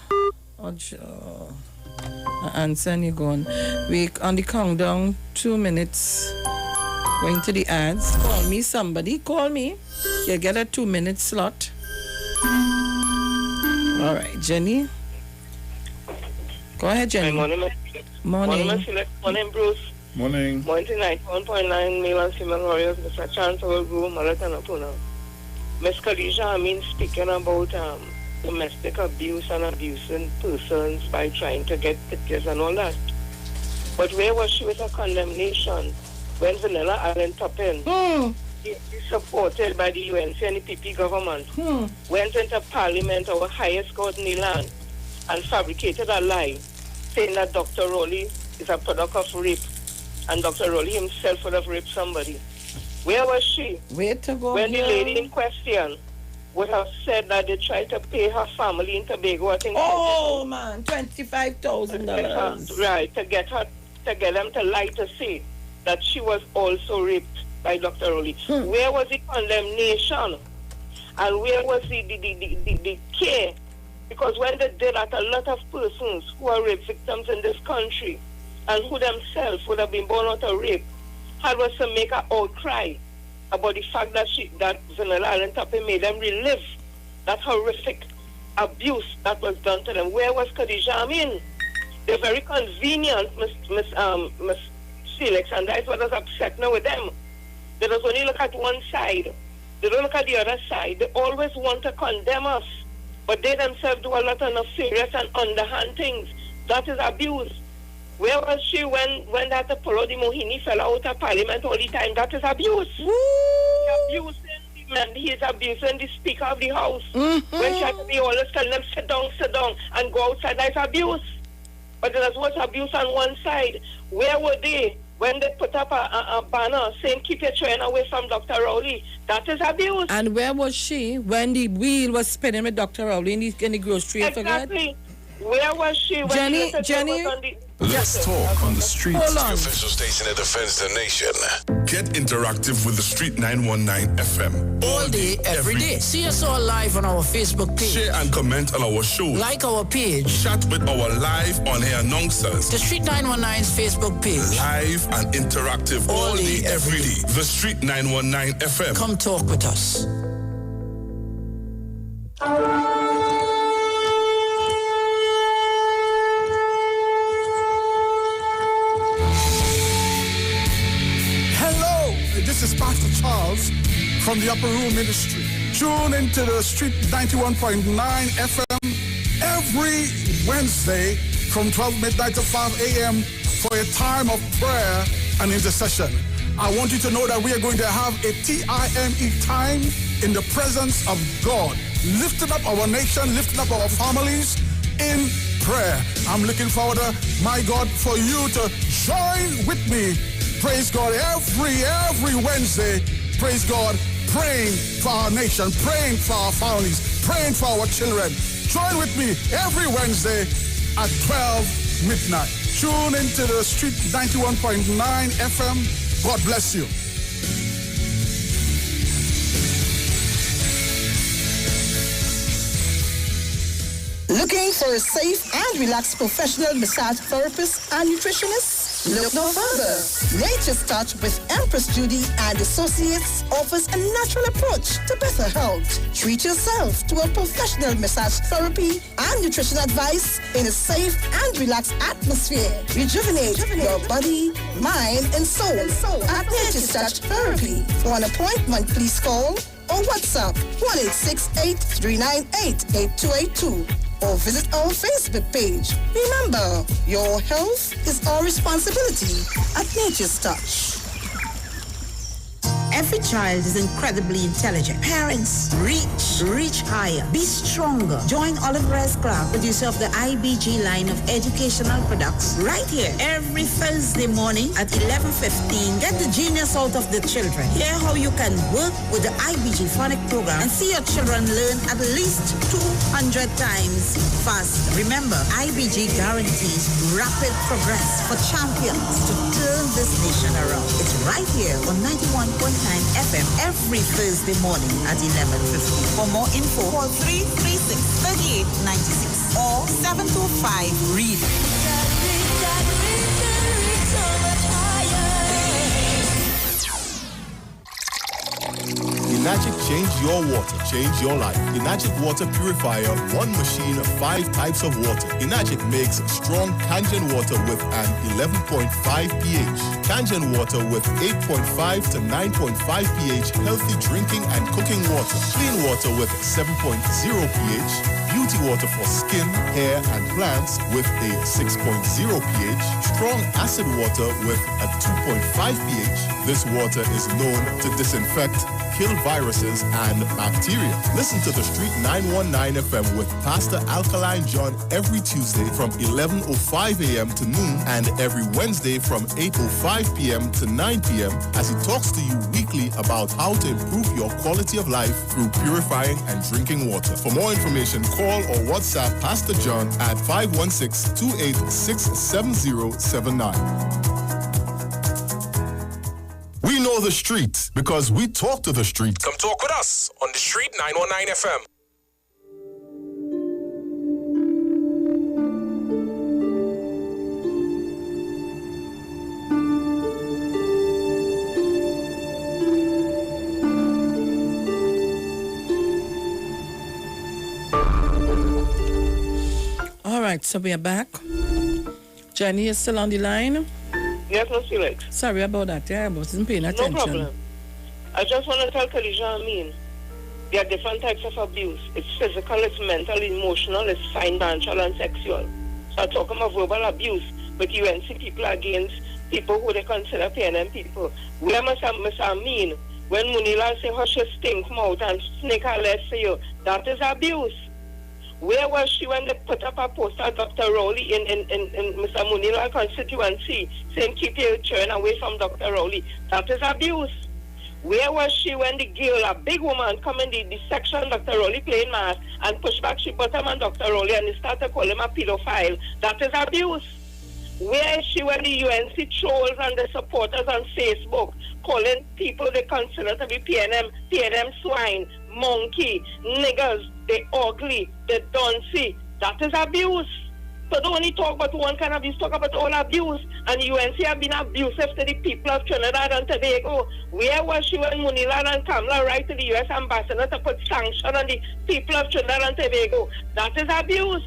Answer and you're gone. We on the countdown, 2 minutes. Going to the ads. Call me, somebody. Call me. You get a 2-minute slot. All right, Jenny. Go ahead, Jenny. Morning. Morning. Morning, Bruce. Morning. Morning, 1.9 male and female warriors, Mr. Chancellor Guru, Marathon Apuna. Miss Khadija, speaking about domestic abuse and abusing persons by trying to get pictures and all that. But where was she with her condemnation when Vanilla Allen Toppin, supported by the UNC and the PP government, went into Parliament, our highest court in the land, and fabricated a lie, saying that Dr. Rowley is a product of rape, and Dr. Rowley himself would have raped somebody. Where was she? Where to go? When the lady in question would have said that they tried to pay her family in Tobago, I think. Oh man, $25,000. Right, to get them to lie to say that she was also raped by Dr. Rowley. Where was the condemnation? And where was the care? Because when they did that, a lot of persons who are rape victims in this country and who themselves would have been born out of rape had was to make an outcry about the fact that Vanilla Allen Toppin made them relive that horrific abuse that was done to them. Where was Khadija? They're very convenient, Miss Felix, and that's what is upsetting with them. They just only look at one side. They don't look at the other side. They always want to condemn us, but they themselves do a lot of nefarious and underhand things. That is abuse. Where was she when that Parodi Mohini fell out of Parliament all the time? That is abuse. He's abusing the Speaker of the House. When she had to be always telling them, sit down, and go outside. That's abuse. But there was abuse on one side. Where were they when they put up a banner saying, keep your train away from Dr. Rowley? That is abuse. And where was she when the wheel was spinning with Dr. Rowley in the grocery? Exactly. Where was she when Jenny? Let's talk on the streets. Hold on. The official station that defends the nation. Get interactive with the Street 919 FM. All day, every day. See us all live on our Facebook page. Share and comment on our show. Like our page. Chat with our live on-air announcers. The Street 919's Facebook page. Live and interactive all day, every day. The Street 919 FM. Come talk with us. This is Pastor Charles from the Upper Room Ministry. Tune into the Street 91.9 FM every Wednesday from 12 midnight to 5 a.m. for a time of prayer and intercession. I want you to know that we are going to have a TIME time in the presence of God, lifting up our nation, lifting up our families in prayer. I'm looking forward to, my God, for you to join with me. Praise God, every Wednesday, praise God, praying for our nation, praying for our families, praying for our children. Join with me every Wednesday at 12 midnight. Tune into the Street 91.9 FM. God bless you. Looking for a safe and relaxed professional massage therapist and nutritionist? Look no further. Nature's Touch with Empress Judy and Associates offers a natural approach to better health. Treat yourself to a professional massage therapy and nutrition advice in a safe and relaxed atmosphere. Rejuvenate your body, mind, and soul at Nature's Touch Therapy. For an appointment, please call or WhatsApp 1-868-398-8282. Or visit our Facebook page. Remember, your health is our responsibility at Nature's Touch. Every child is incredibly intelligent. Parents, reach higher. Be stronger. Join Olive Rice Club, producer of the IBG line of educational products, right here every Thursday morning at 11:15. Get the genius out of the children. Hear how you can work with the IBG phonic program and see your children learn at least 200 times faster. Remember, IBG guarantees rapid progress for champions to turn this nation around. It's right here on 91.9 FM every Thursday morning at 11:50. For more info, call 336-3896 or 725-READ. Enagic change your water, change your life. Enagic water purifier, one machine, 5 types of water. Enagic makes strong Kangen water with an 11.5 pH. Kangen water with 8.5 to 9.5 pH, healthy drinking and cooking water. Clean water with 7.0 pH. Beauty water for skin, hair, and plants with a 6.0 pH. Strong acid water with a 2.5 pH. This water is known to disinfect, kill viruses and bacteria. Listen to the Street 919 FM with Pastor Alkaline John every Tuesday from 11:05 a.m. to noon and every Wednesday from 8:05 p.m. to 9 p.m. as he talks to you weekly about how to improve your quality of life through purifying and drinking water. For more information, call or WhatsApp Pastor John at 516-286-7079. We know the street because we talk to the street. Come talk with us on the Street 919 FM. All right, so we are back. Jenny is still on the line. Yes, Miss Felix. Sorry about that. Yeah, I wasn't paying attention. No problem. I just want to tell Khadija, there are different types of abuse. It's physical, it's mental, emotional, it's financial, and sexual. So I'm talking about verbal abuse, but UNC people against people who they consider PNM people. Where must I mean? When Munila say, hush your stink mouth and snake her legs for you, that is abuse. Where was she when they put up a poster, Dr. Rowley, in Mr. Munila constituency, saying keep your children away from Dr. Rowley? That is abuse. Where was she when the girl, a big woman, come in the section Dr. Rowley playing mass and push back she bottom on Dr. Rowley and they start to call him a pedophile? That is abuse. Where is she when the UNC trolls and the supporters on Facebook calling people they consider to be PNM swine, monkey, niggers, they ugly, they don't see? That is abuse. So don't only talk about one kind of abuse, talk about all abuse. And UNC have been abusive to the people of Trinidad and Tobago. Where was she when Munila and Kamala write to the U.S. ambassador to put sanction on the people of Trinidad and Tobago? That is abuse.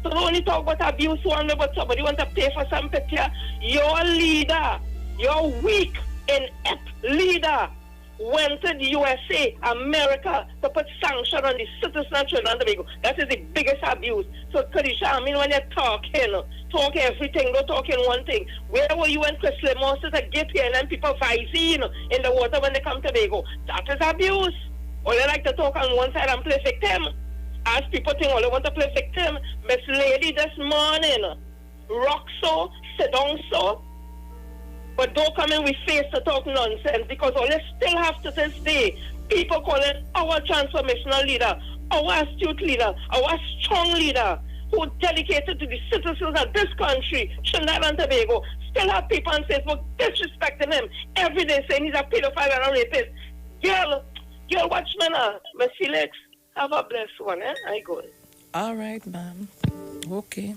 So don't only talk about abuse one way, but somebody want to pay for some picture. Your leader, your weak, inept leader, went to the USA, America, to put sanction on the citizens of Trinidad and Tobago. That is the biggest abuse. So, Khadija, when you're talking, talk everything, don't talk in one thing. Where were you when Chris Lemon said to get here and then people Visine in the water when they come to Tobago? That is abuse. Or they like to talk on one side and play victim. As people think, they want to play victim. Miss Lady this morning, rock so, sit down so, but don't come in with face to talk nonsense because all they still have to this day, people calling our transformational leader, our astute leader, our strong leader, who dedicated to the citizens of this country, Trinidad and Tobago, still have people on Facebook disrespecting him every day, saying he's a pedophile and a rapist. Girl, watch me now. Miss Felix, have a blessed one, eh? I go. All right, ma'am. Okay.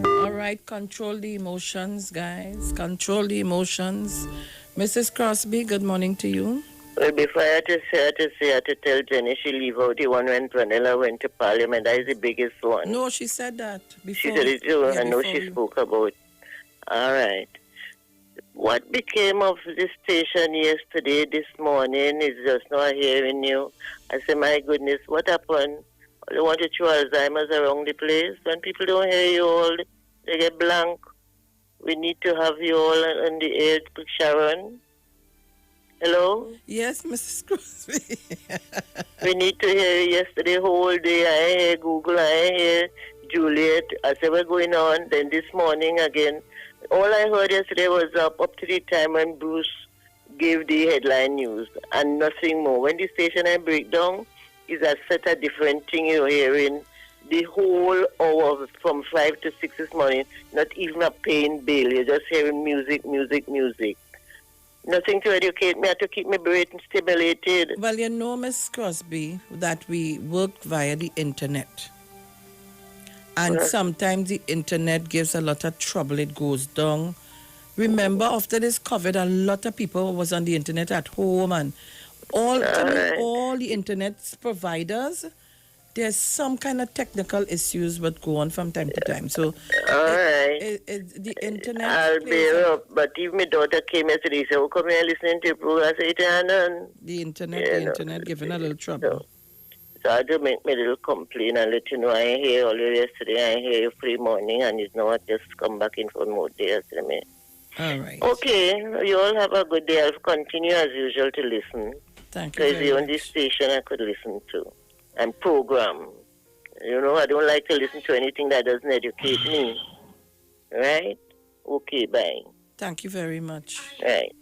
All right, control the emotions, guys. Control the emotions. Mrs. Crosby, good morning to you. Well, before I had to tell Jenny she leave out the one when Vanilla went to Parliament. That is the biggest one. No, she said that before. She said it too. Yeah, I know she spoke about. All right. What became of the station yesterday, this morning, is just not hearing you. I said, my goodness, what happened? They want to throw Alzheimer's around the place. When people don't hear you all, they get blank. We need to have you all in the air, Sharon. Hello? Yes, Mrs. Crosby. We need to hear you yesterday whole day. I hear Google, I hear Juliet. I said, what's going on? Then this morning again. All I heard yesterday was up to the time when Bruce gave the headline news and nothing more. When the station I break down, is a set a different thing you're hearing. The whole hour from 5 to 6 this morning, not even a paying bill. You're just hearing music. Nothing to educate me, I have to keep my brain stimulated. Well, you know, Miss Crosby, that we work via the internet. And sometimes the internet gives a lot of trouble. It goes down. Remember, after this COVID, a lot of people was on the internet at home, and all the internet providers, there's some kind of technical issues that go on from time to time. So, the internet. I'll bear up. But if my daughter came yesterday, she said, "Oh, come here listening to your program." I said, "And the internet giving a little trouble." So I do make my little complaint and let you know I ain't here all yesterday, I ain't here you free morning, and it's now I just come back in for more days. All right. Okay, you all have a good day. I'll continue as usual to listen. Thank you. Because the only station I could listen to and program. You know, I don't like to listen to anything that doesn't educate me. Right? Okay, bye. Thank you very much. Right.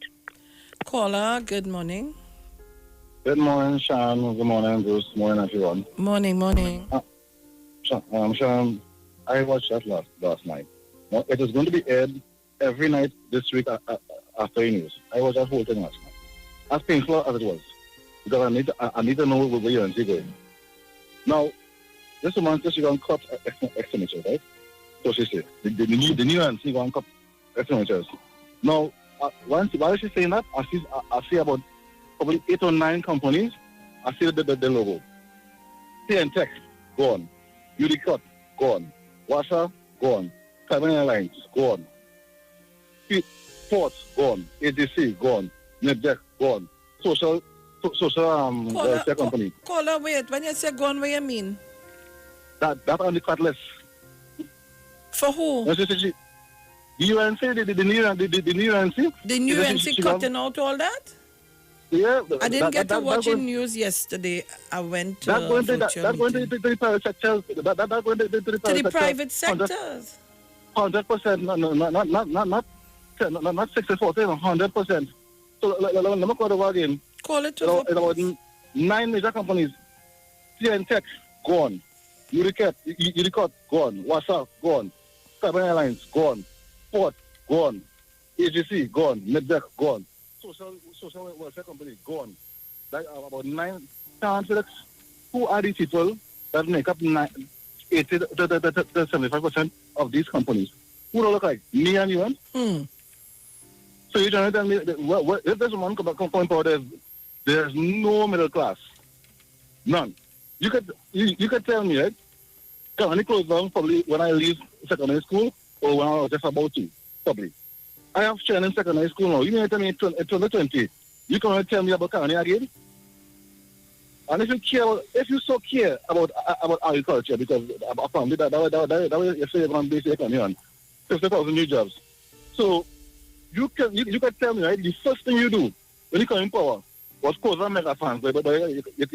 Caller, good morning. Good morning, Sharon. Good morning, Bruce. Good morning, everyone. Morning. Sharon, I watched that last night. It is going to be aired every night this week after the news. I watched that whole thing last night. As painful as it was, because I need to know where you're going. Now, this woman says she's going to cut expenditures, right? So she said, the new ANC going to cut expenditures. Now, while she's saying that, I see about probably 8 or 9 companies. I see the logo. TNTech, gone. Unicot, gone. Washer, gone. Carbon Airlines, gone. Ports, gone. ADC, gone. NetDeck, gone. Social company. Caller, wait. When you say gone, what you mean? That on the cut list. For who? The UNC, the new UNC. The new UNC cutting out all that? Yeah. I didn't get to watch the news yesterday. I went to That's going to the private sectors. That's going to the private sectors. 100%. Not 60-40, 100%. So let me call over again. Call it to about 9 major companies. TNTech, gone. Unicot, gone. WhatsApp, gone. Carbon Airlines, gone. Port, gone. AGC, gone. NetDeck, gone. Social welfare company, gone. Like about 9. Felix, who are these people that make up 80 to 75% of these companies? Who do they look like? Me and you? So you're trying to tell me that, if there's one coming forward, there's no middle class. None. You could tell me, right? Can I close down probably when I leave secondary school or when I was just about to? Probably. I have children in secondary school now. You mean to tell me in 2020, you can tell me about Kanye again? And if you so care about agriculture, because apparently that way you say you're going to base your economy on 50,000 new jobs. So you can tell me, right, the first thing you do when you come in power was close on mega farms. You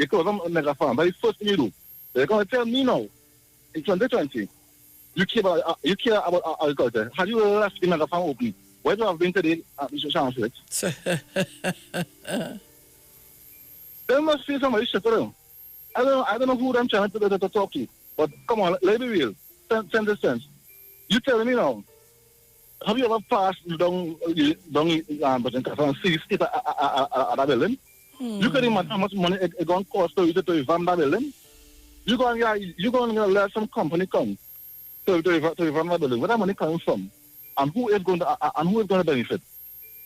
close on mega farms. But the first thing you do, they're going to tell me now, in 2020, you care about agriculture. Had you left the mega farm open, where do you have been today, Sharon Felix? There must be somebody shut around. I don't know who I'm trying to talk to, but come on, let me be real. Sense. You tell me now, have you ever passed down and see state at a building? You can imagine how much money it's going to cost to revamp that building. You're going to let some company come to revamp that building. Where that money coming from? And who is going to benefit?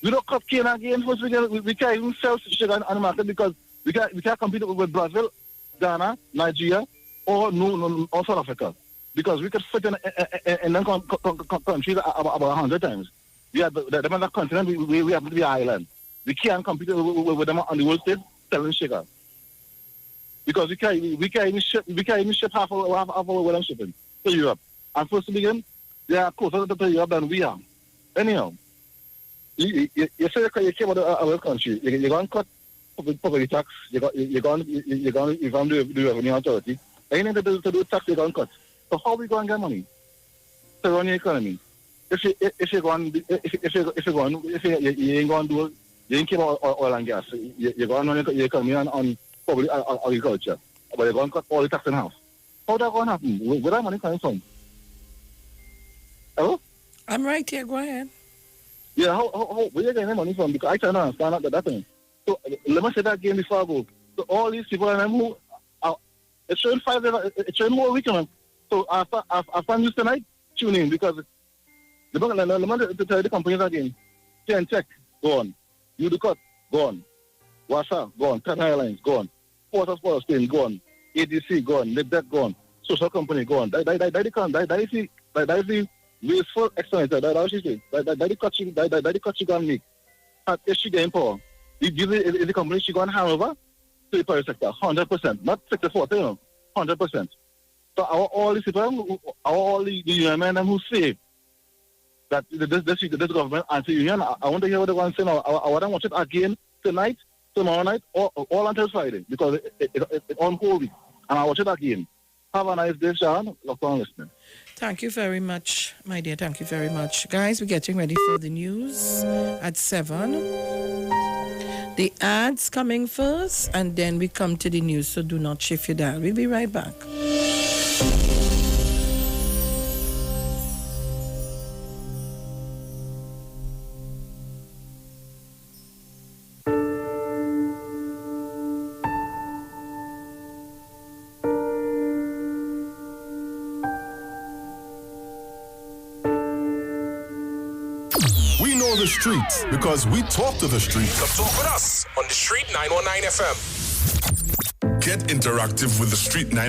We don't cut cane again. First, we can't even sell sugar on the market because we can't compete with Brazil, Ghana, Nigeria, or South Africa. Because we could fit in them countries about 100 times. We are them on the continent, we have to be an island. We can't compete with them on the world stage selling sugar. Because we can't even ship half of what I'm shipping to Europe. And first to begin, they are closer to Europe than we are. Anyhow, you say you care about our country. You're going to cut property tax. You're going to even the revenue authority. Anything to do tax, you're going to cut. So how are we going to get money to run your economy? If you ain't going to do, you ain't care about oil and gas. You're going to run your economy on probably agriculture, but you're going to cut all the tax in half. How that going to happen? Where that money coming from? Hello? I'm right here. Go ahead. Yeah, how where you getting the money from? Because I can't understand that thing. So let me say that again before I go. So all these people and them who are, it's showing it's showing more weekend. So after news tonight, tune in because let me tell you the companies again. Tech, gone. Udicott, gone. Wasa, gone. Titan Airlines, gone. Port of Spain, gone. ADC, gone. Libdet, gone. Social company, gone. That is the wasteful excellence. That's what she said. That the cut she gonna make. And if she getting power, the company she gonna hand over to the private sector, 100%. Not 60-40, 100%. So all these people, all the union men who say that this government anti-union, I want to hear what they want to say now. I want to watch it again tonight, tomorrow night, or all until Friday, because it's on whole week. And I'll watch it again. Have a nice day, Sharon. Look on listening. Thank you very much, my dear. Thank you very much. Guys, we're getting ready for the news at 7. The ads coming first, and then we come to the news, so do not shift your dial. We'll be right back. The streets because we talk to the streets. Come talk with us on the Street 919 FM. Get interactive with the Street 919